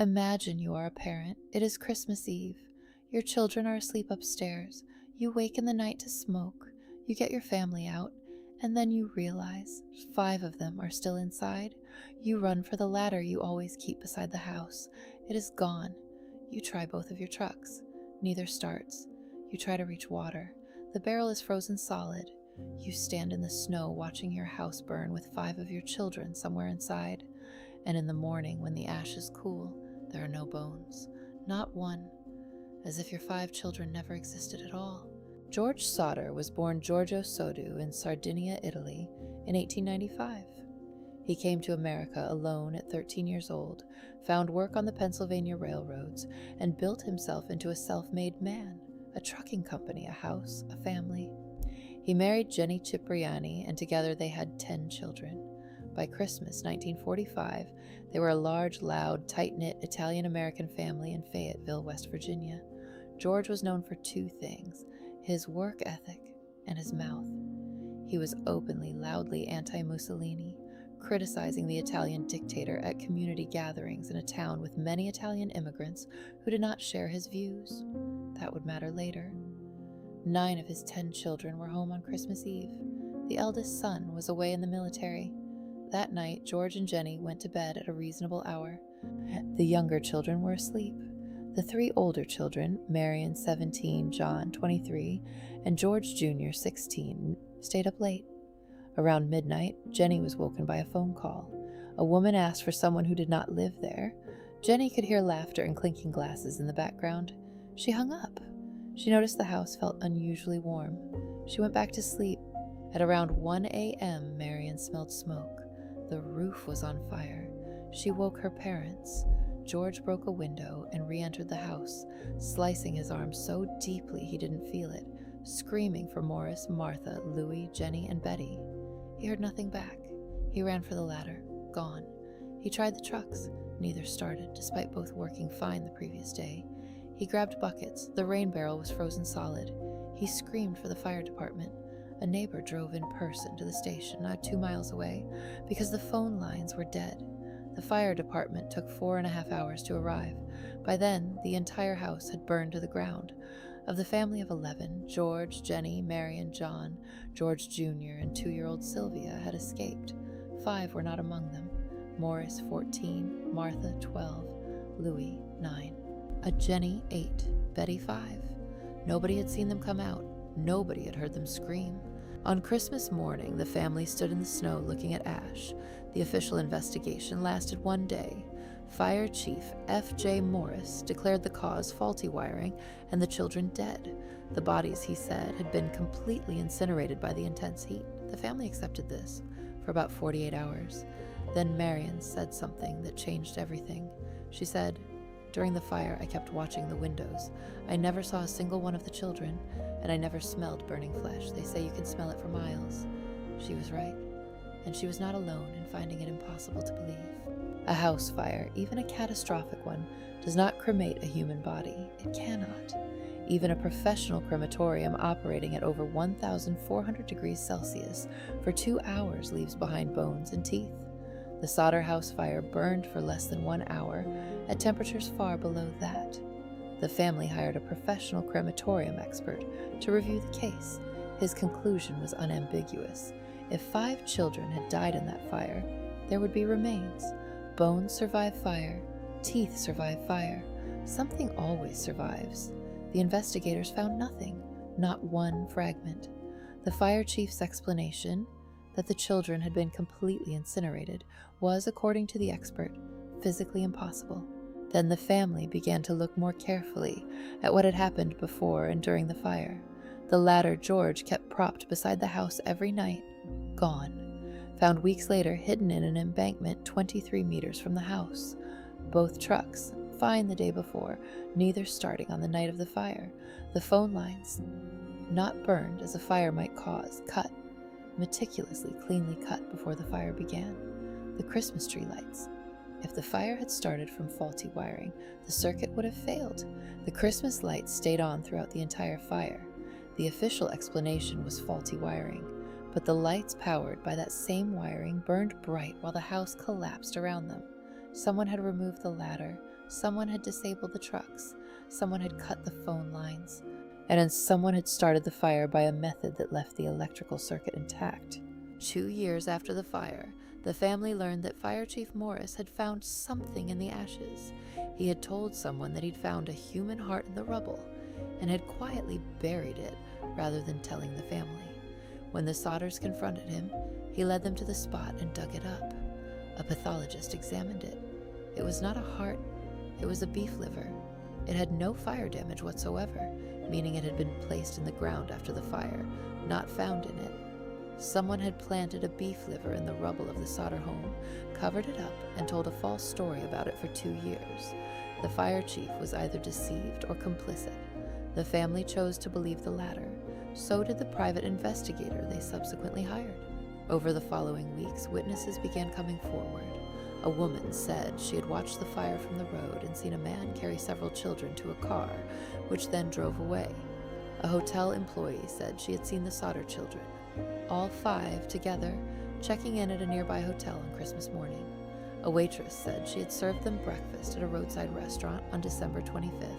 Imagine you are a parent. It is Christmas Eve. Your children are asleep upstairs. You wake in the night to smoke. You get your family out, and then you realize 5 of them are still inside. You run for the ladder you always keep beside the house. It is gone. You try both of your trucks. Neither starts. You try to reach water. The barrel is frozen solid. You stand in the snow watching your house burn with 5 of your children somewhere inside. And in the morning, when the ashes cool, there are no bones. Not one. As if your 5 children never existed at all. George Sodder was born Giorgio Sodu in Sardinia, Italy, in 1895. He came to America alone at 13 years old, found work on the Pennsylvania railroads, and built himself into a self-made man, a trucking company, a house, a family. He married Jenny Cipriani, and together they had 10 children. By Christmas 1945, they were a large, loud, tight-knit Italian-American family in Fayetteville, West Virginia. George was known for 2 things, his work ethic and his mouth. He was openly, loudly anti-Mussolini, criticizing the Italian dictator at community gatherings in a town with many Italian immigrants who did not share his views. That would matter later. 9 of his 10 children were home on Christmas Eve. The eldest son was away in the military. That night, George and Jenny went to bed at a reasonable hour. The younger children were asleep. The 3 older children, Marion 17, John 23, and George Jr. 16, stayed up late. Around midnight, Jenny was woken by a phone call. A woman asked for someone who did not live there. Jenny could hear laughter and clinking glasses in the background. She hung up. She noticed the house felt unusually warm. She went back to sleep. At around 1 a.m., Marion smelled smoke. The roof was on fire. She woke her parents. George broke a window and re-entered the house, slicing his arm so deeply he didn't feel it, screaming for Morris, Martha, Louie, Jenny, and Betty. He heard nothing back. He ran for the ladder. Gone. He tried the trucks. Neither started, despite both working fine the previous day. He grabbed buckets. The rain barrel was frozen solid. He screamed for the fire department. A neighbor drove in person to the station not 2 miles away because the phone lines were dead. The fire department took 4.5 hours to arrive. By then, the entire house had burned to the ground. Of the family of 11, George, Jenny, Marion, John, George Jr., and 2-year-old Sylvia had escaped. 5 were not among them. Morris, 14, Martha, 12, Louie, 9. A Jenny, 8, Betty, 5. Nobody had seen them come out. Nobody had heard them scream. On Christmas morning, the family stood in the snow looking at ash. The official investigation lasted 1 day. Fire Chief F.J. Morris declared the cause faulty wiring and the children dead. The bodies, he said, had been completely incinerated by the intense heat. The family accepted this for about 48 hours. Then Marion said something that changed everything. She said, "During the fire, I kept watching the windows. I never saw a single one of the children, and I never smelled burning flesh. They say you can smell it for miles." She was right, and she was not alone in finding it impossible to believe. A house fire, even a catastrophic one, does not cremate a human body. It cannot. Even a professional crematorium operating at over 1,400 degrees Celsius for 2 hours leaves behind bones and teeth. The Sodder house fire burned for less than 1 hour at temperatures far below that. The family hired a professional crematorium expert to review the case. His conclusion was unambiguous. If 5 children had died in that fire, there would be remains. Bones survive fire. Teeth survive fire. Something always survives. The investigators found nothing, not one fragment. The fire chief's explanation, that the children had been completely incinerated, was, according to the expert, physically impossible. Then the family began to look more carefully at what had happened before and during the fire. The ladder George kept propped beside the house every night, gone. Found weeks later hidden in an embankment 23 meters from the house. Both trucks, fine the day before, neither starting on the night of the fire. The phone lines, not burned as a fire might cause, cut, meticulously cleanly cut before the fire began. The Christmas tree lights. If the fire had started from faulty wiring, the circuit would have failed. The Christmas lights stayed on throughout the entire fire. The official explanation was faulty wiring, but the lights powered by that same wiring burned bright while the house collapsed around them. Someone had removed the ladder, Someone had disabled the trucks, someone had cut the phone lines, and then someone had started the fire by a method that left the electrical circuit intact. 2 years after the fire, the family learned that Fire Chief Morris had found something in the ashes. He had told someone that he'd found a human heart in the rubble and had quietly buried it rather than telling the family. When the Sodders confronted him, he led them to the spot and dug it up. A pathologist examined it. It was not a heart, it was a beef liver. It had no fire damage whatsoever, meaning it had been placed in the ground after the fire, not found in it. Someone had planted a beef liver in the rubble of the Sodder home, covered it up, and told a false story about it for 2 years. The fire chief was either deceived or complicit. The family chose to believe the latter. So did the private investigator they subsequently hired. Over the following weeks, witnesses began coming forward. A woman said she had watched the fire from the road and seen a man carry several children to a car, which then drove away. A hotel employee said she had seen the Sodder children, all 5 together, checking in at a nearby hotel on Christmas morning. A waitress said she had served them breakfast at a roadside restaurant on December 25th,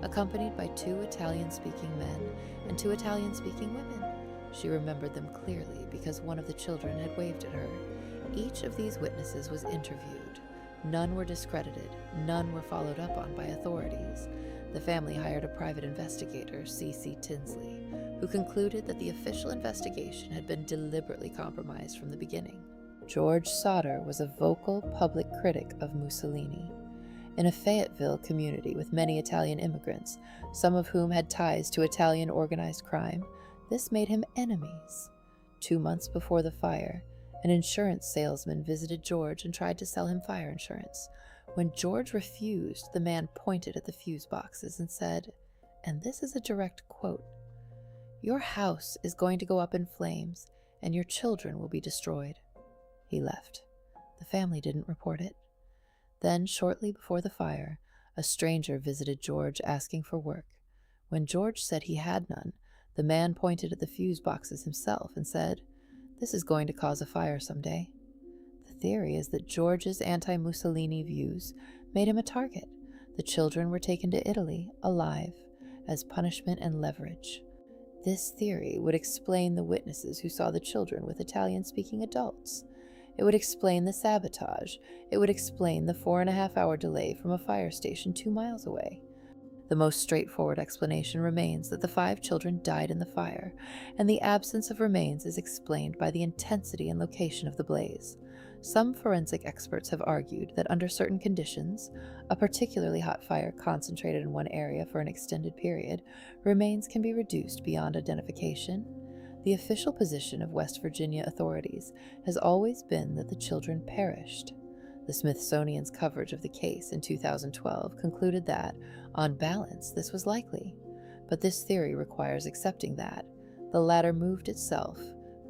accompanied by 2 Italian-speaking men and 2 Italian-speaking women. She remembered them clearly because one of the children had waved at her. Each of these witnesses was interviewed. None were discredited. None were followed up on by authorities. The family hired a private investigator, C.C. Tinsley, who concluded that the official investigation had been deliberately compromised from the beginning. George Sodder was a vocal public critic of Mussolini. In a Fayetteville community with many Italian immigrants, some of whom had ties to Italian organized crime, this made him enemies. 2 months before the fire, an insurance salesman visited George and tried to sell him fire insurance. When George refused, the man pointed at the fuse boxes and said, and this is a direct quote, "Your house is going to go up in flames, and your children will be destroyed." He left. The family didn't report it. Then, shortly before the fire, a stranger visited George asking for work. When George said he had none, the man pointed at the fuse boxes himself and said, "This is going to cause a fire someday." The theory is that George's anti-Mussolini views made him a target. The children were taken to Italy, alive, as punishment and leverage. This theory would explain the witnesses who saw the children with Italian-speaking adults. It would explain the sabotage. It would explain the 4.5-hour delay from a fire station 2 miles away. The most straightforward explanation remains that the 5 children died in the fire, and the absence of remains is explained by the intensity and location of the blaze. Some forensic experts have argued that under certain conditions, a particularly hot fire concentrated in one area for an extended period, remains can be reduced beyond identification. The official position of West Virginia authorities has always been that the children perished. The Smithsonian's coverage of the case in 2012 concluded that, on balance, this was likely. But this theory requires accepting that the ladder moved itself.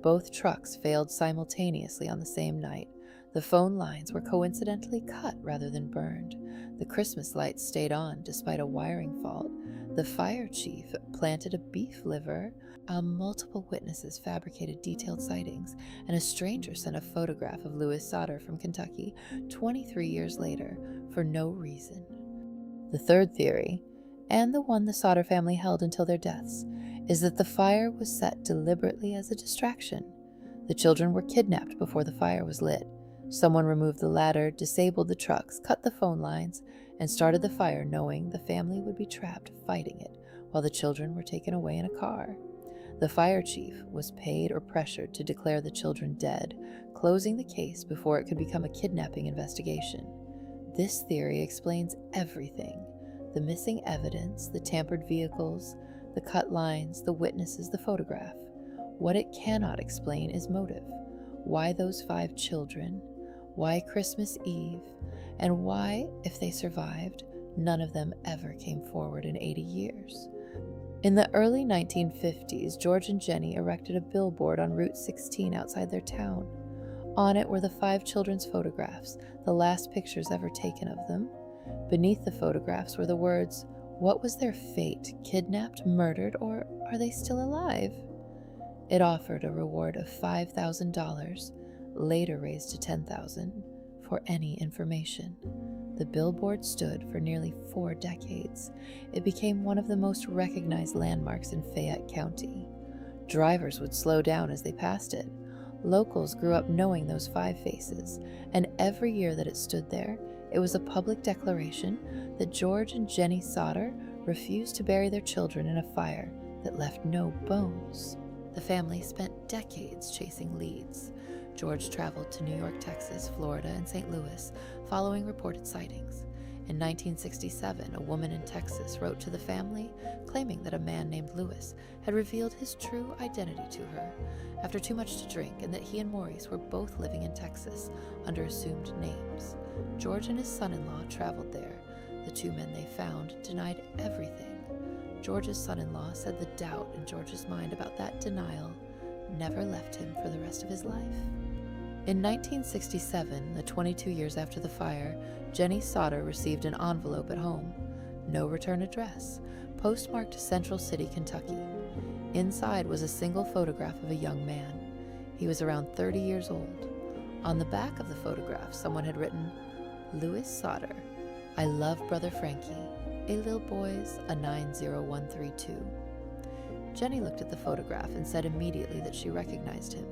Both trucks failed simultaneously on the same night. The phone lines were coincidentally cut rather than burned. The Christmas lights stayed on despite a wiring fault. The fire chief planted a beef liver. Multiple witnesses fabricated detailed sightings, and a stranger sent a photograph of Louis Sodder from Kentucky 23 years later for no reason. The third theory, and the one the Sodder family held until their deaths, is that the fire was set deliberately as a distraction. The children were kidnapped before the fire was lit. Someone removed the ladder, disabled the trucks, cut the phone lines, and started the fire knowing the family would be trapped fighting it while the children were taken away in a car. The fire chief was paid or pressured to declare the children dead, closing the case before it could become a kidnapping investigation. This theory explains everything: the missing evidence, the tampered vehicles, the cut lines, the witnesses, the photograph. What it cannot explain is motive. Why those 5 children? Why Christmas Eve? And why, if they survived, none of them ever came forward in 80 years? In the early 1950s, George and Jenny erected a billboard on Route 16 outside their town. On it were the 5 children's photographs, the last pictures ever taken of them. Beneath the photographs were the words, "What was their fate? Kidnapped, murdered, or are they still alive?" It offered a reward of $5,000, later raised to $10,000, for any information. The billboard stood for nearly 4 decades. It became one of the most recognized landmarks in Fayette County. Drivers would slow down as they passed it. Locals grew up knowing those 5 faces, and every year that it stood there, it was a public declaration that George and Jenny Sodder refused to bury their children in a fire that left no bones. The family spent decades chasing leads. George traveled to New York, Texas, Florida, and St. Louis following reported sightings. In 1967, a woman in Texas wrote to the family claiming that a man named Lewis had revealed his true identity to her after too much to drink, and that he and Maurice were both living in Texas under assumed names. George and his son-in-law traveled there. The 2 men they found denied everything. George's son-in-law said the doubt in George's mind about that denial never left him for the rest of his life. In 1967, the 22 years after the fire, Jenny Sodder received an envelope at home. No return address, postmarked Central City, Kentucky. Inside was a single photograph of a young man. He was around 30 years old. On the back of the photograph, someone had written, "Louis Sodder, I love Brother Frankie, a lil boys, a 90132. Jenny looked at the photograph and said immediately that she recognized him.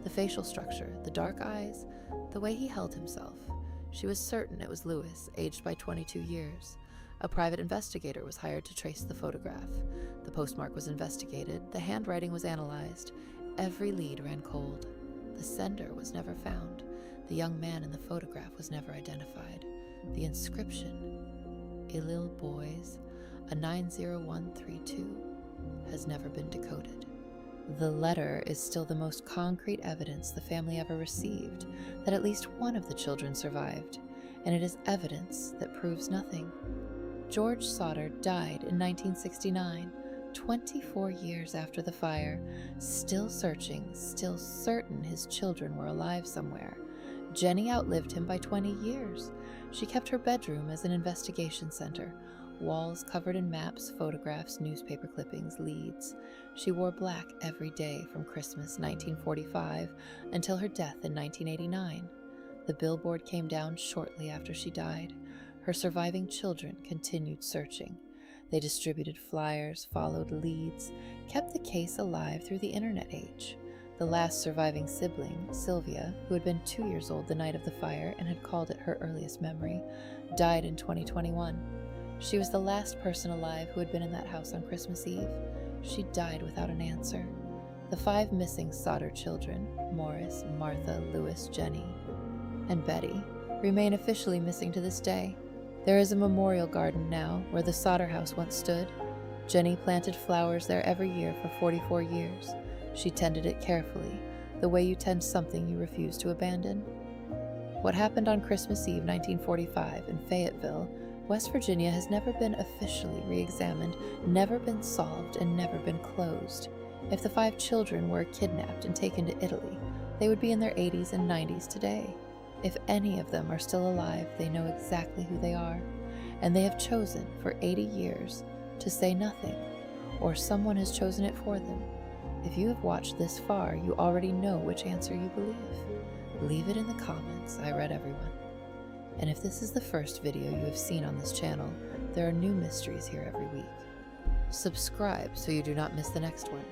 The facial structure, the dark eyes, the way he held himself. She was certain it was Louis, aged by 22 years. A private investigator was hired to trace the photograph. The postmark was investigated, the handwriting was analyzed. Every lead ran cold. The sender was never found. The young man in the photograph was never identified. The inscription, "A lil boys, a 90132, has never been decoded." The letter is still the most concrete evidence the family ever received that at least one of the children survived, and it is evidence that proves nothing. George Sodder died in 1969, 24 years after the fire, still searching, still certain his children were alive somewhere. Jenny outlived him by 20 years. She kept her bedroom as an investigation center, walls covered in maps, photographs, newspaper clippings, leads. She wore black every day from Christmas 1945 until her death in 1989. The billboard came down shortly after she died. Her surviving children continued searching. They distributed flyers, followed leads, kept the case alive through the internet age. The last surviving sibling, Sylvia, who had been 2 years old the night of the fire and had called it her earliest memory, died in 2021. She was the last person alive who had been in that house on Christmas Eve. She died without an answer. The 5 missing Sodder children, Morris, Martha, Louis, Jenny, and Betty, remain officially missing to this day. There is a memorial garden now where the Sodder house once stood. Jenny planted flowers there every year for 44 years. She tended it carefully, the way you tend something you refuse to abandon. What happened on Christmas Eve 1945 in Fayetteville, West Virginia has never been officially re-examined, never been solved, and never been closed. If the 5 children were kidnapped and taken to Italy, they would be in their 80s and 90s today. If any of them are still alive, they know exactly who they are, and they have chosen for 80 years to say nothing, or someone has chosen it for them. If you have watched this far, you already know which answer you believe. Leave it in the comments. I read everyone. And if this is the first video you have seen on this channel, there are new mysteries here every week. Subscribe so you do not miss the next one.